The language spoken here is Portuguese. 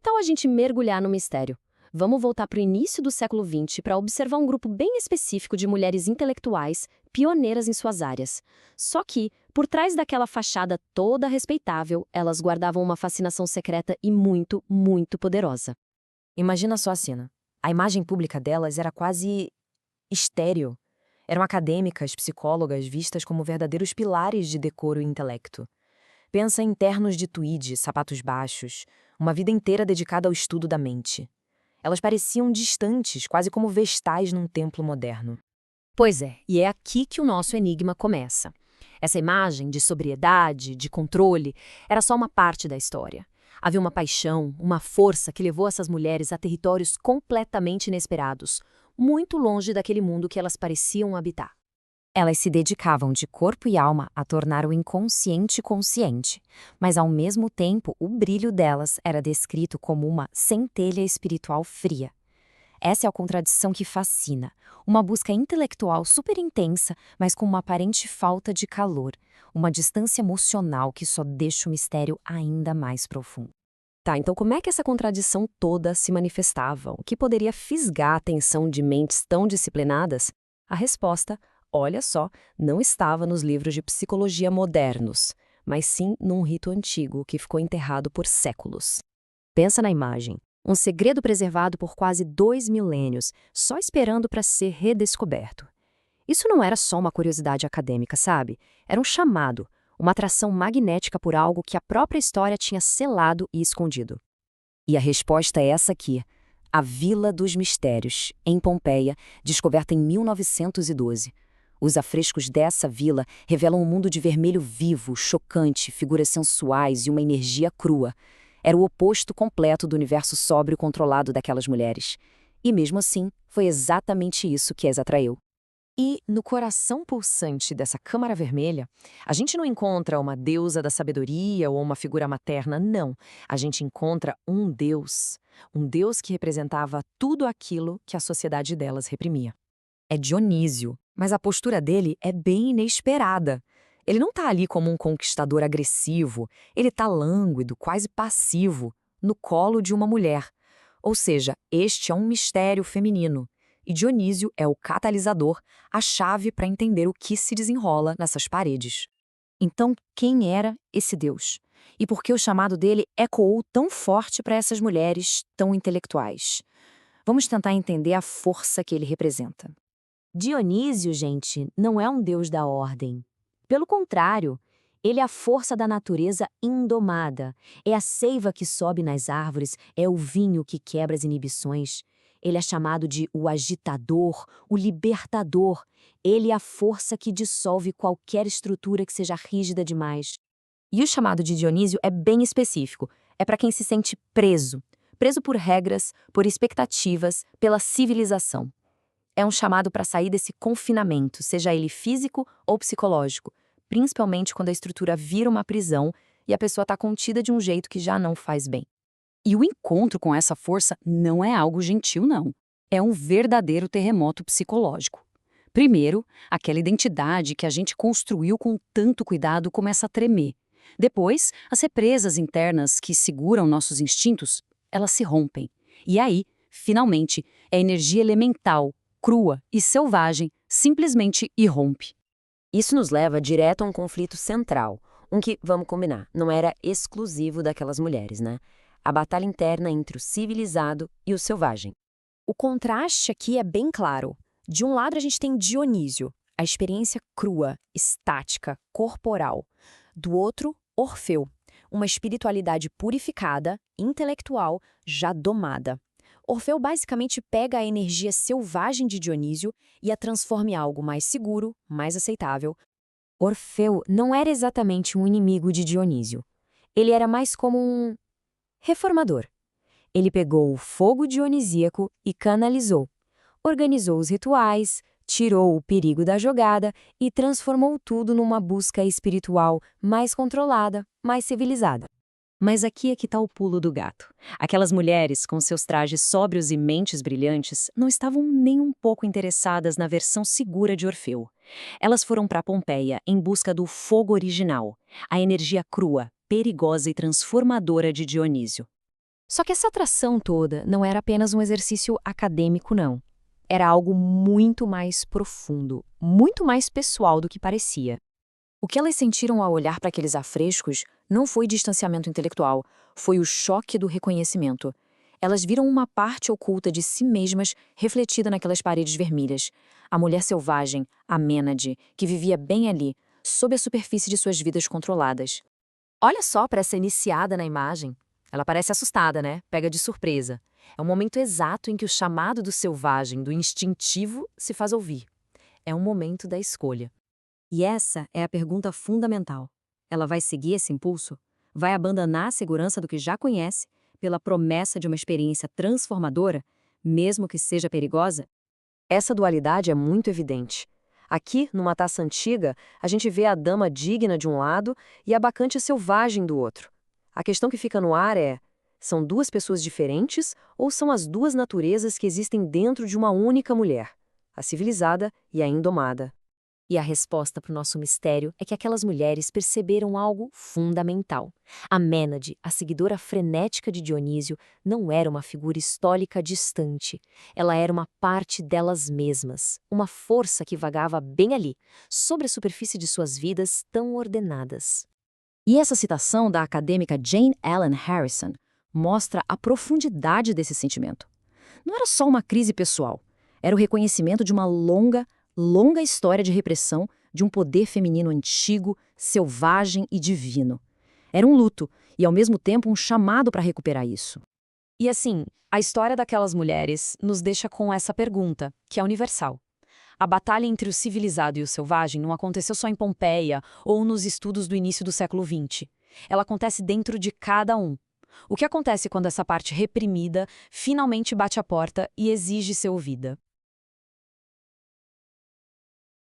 tal a gente mergulhar no mistério? Vamos voltar para o início do século XX para observar um grupo bem específico de mulheres intelectuais, pioneiras em suas áreas. Só que, por trás daquela fachada toda respeitável, elas guardavam uma fascinação secreta e muito, muito poderosa. Imagina só a cena. A imagem pública delas era quase estéril. Eram acadêmicas, psicólogas, vistas como verdadeiros pilares de decoro e intelecto. Pensa em ternos de tweed, sapatos baixos, uma vida inteira dedicada ao estudo da mente. Elas pareciam distantes, quase como vestais num templo moderno. Pois é, e é aqui que o nosso enigma começa. Essa imagem de sobriedade, de controle, era só uma parte da história. Havia uma paixão, uma força que levou essas mulheres a territórios completamente inesperados, muito longe daquele mundo que elas pareciam habitar. Elas se dedicavam de corpo e alma a tornar o inconsciente consciente, mas ao mesmo tempo o brilho delas era descrito como uma centelha espiritual fria. Essa é a contradição que fascina, uma busca intelectual super intensa, mas com uma aparente falta de calor, uma distância emocional que só deixa o mistério ainda mais profundo. Tá, então como é que essa contradição toda se manifestava? O que poderia fisgar a atenção de mentes tão disciplinadas? A resposta, olha só, não estava nos livros de psicologia modernos, mas sim num rito antigo que ficou enterrado por séculos. Pensa na imagem, um segredo preservado por quase 2 milênios, só esperando para ser redescoberto. Isso não era só uma curiosidade acadêmica, sabe? Era um chamado, uma atração magnética por algo que a própria história tinha selado e escondido. E a resposta é essa aqui, a Vila dos Mistérios, em Pompeia, descoberta em 1912. Os afrescos dessa vila revelam um mundo de vermelho vivo, chocante, figuras sensuais e uma energia crua. Era o oposto completo do universo sóbrio controlado daquelas mulheres. E mesmo assim, foi exatamente isso que as atraiu. E, no coração pulsante dessa câmara vermelha, a gente não encontra uma deusa da sabedoria ou uma figura materna, não. A gente encontra um Deus. Um Deus que representava tudo aquilo que a sociedade delas reprimia. É Dionísio, mas a postura dele é bem inesperada. Ele não está ali como um conquistador agressivo, ele está lânguido, quase passivo, no colo de uma mulher. Ou seja, este é um mistério feminino. E Dionísio é o catalisador, a chave para entender o que se desenrola nessas paredes. Então, quem era esse Deus? E por que o chamado dele ecoou tão forte para essas mulheres tão intelectuais? Vamos tentar entender a força que ele representa. Dionísio, gente, não é um deus da ordem. Pelo contrário, ele é a força da natureza indomada. É a seiva que sobe nas árvores, é o vinho que quebra as inibições. Ele é chamado de o agitador, o libertador. Ele é a força que dissolve qualquer estrutura que seja rígida demais. E o chamado de Dionísio é bem específico. É para quem se sente preso. Preso por regras, por expectativas, pela civilização. É um chamado para sair desse confinamento, seja ele físico ou psicológico, principalmente quando a estrutura vira uma prisão e a pessoa está contida de um jeito que já não faz bem. E o encontro com essa força não é algo gentil, não. É um verdadeiro terremoto psicológico. Primeiro, aquela identidade que a gente construiu com tanto cuidado começa a tremer. Depois, as represas internas que seguram nossos instintos, elas se rompem. E aí, finalmente, a energia elemental, crua e selvagem, simplesmente irrompe. Isso nos leva direto a um conflito central, um que, vamos combinar, não era exclusivo daquelas mulheres, né? A batalha interna entre o civilizado e o selvagem. O contraste aqui é bem claro. De um lado a gente tem Dionísio, a experiência crua, estática, corporal. Do outro, Orfeu, uma espiritualidade purificada, intelectual, já domada. Orfeu basicamente pega a energia selvagem de Dionísio e a transforma em algo mais seguro, mais aceitável. Orfeu não era exatamente um inimigo de Dionísio. Ele era mais como um reformador. Ele pegou o fogo dionisíaco e canalizou. Organizou os rituais, tirou o perigo da jogada e transformou tudo numa busca espiritual mais controlada, mais civilizada. Mas aqui é que está o pulo do gato. Aquelas mulheres, com seus trajes sóbrios e mentes brilhantes, não estavam nem um pouco interessadas na versão segura de Orfeu. Elas foram para Pompeia em busca do fogo original, a energia crua, perigosa e transformadora de Dionísio. Só que essa atração toda não era apenas um exercício acadêmico, não. Era algo muito mais profundo, muito mais pessoal do que parecia. O que elas sentiram ao olhar para aqueles afrescos não foi distanciamento intelectual, foi o choque do reconhecimento. Elas viram uma parte oculta de si mesmas refletida naquelas paredes vermelhas. A mulher selvagem, a Mênade, que vivia bem ali, sob a superfície de suas vidas controladas. Olha só para essa iniciada na imagem. Ela parece assustada, né? Pega de surpresa. É o momento exato em que o chamado do selvagem, do instintivo, se faz ouvir. É um momento da escolha. E essa é a pergunta fundamental. Ela vai seguir esse impulso? Vai abandonar a segurança do que já conhece pela promessa de uma experiência transformadora, mesmo que seja perigosa? Essa dualidade é muito evidente. Aqui, numa taça antiga, a gente vê a dama digna de um lado e a bacante selvagem do outro. A questão que fica no ar é: são duas pessoas diferentes ou são as duas naturezas que existem dentro de uma única mulher, a civilizada e a indomada? E a resposta para o nosso mistério é que aquelas mulheres perceberam algo fundamental. A Mênade, a seguidora frenética de Dionísio, não era uma figura histórica distante. Ela era uma parte delas mesmas, uma força que vagava bem ali, sobre a superfície de suas vidas tão ordenadas. E essa citação da acadêmica Jane Ellen Harrison mostra a profundidade desse sentimento. Não era só uma crise pessoal, era o reconhecimento de uma longa história de repressão de um poder feminino antigo, selvagem e divino. Era um luto e, ao mesmo tempo, um chamado para recuperar isso. E assim, a história daquelas mulheres nos deixa com essa pergunta, que é universal. A batalha entre o civilizado e o selvagem não aconteceu só em Pompeia ou nos estudos do início do século XX. Ela acontece dentro de cada um. O que acontece quando essa parte reprimida finalmente bate a porta e exige ser ouvida?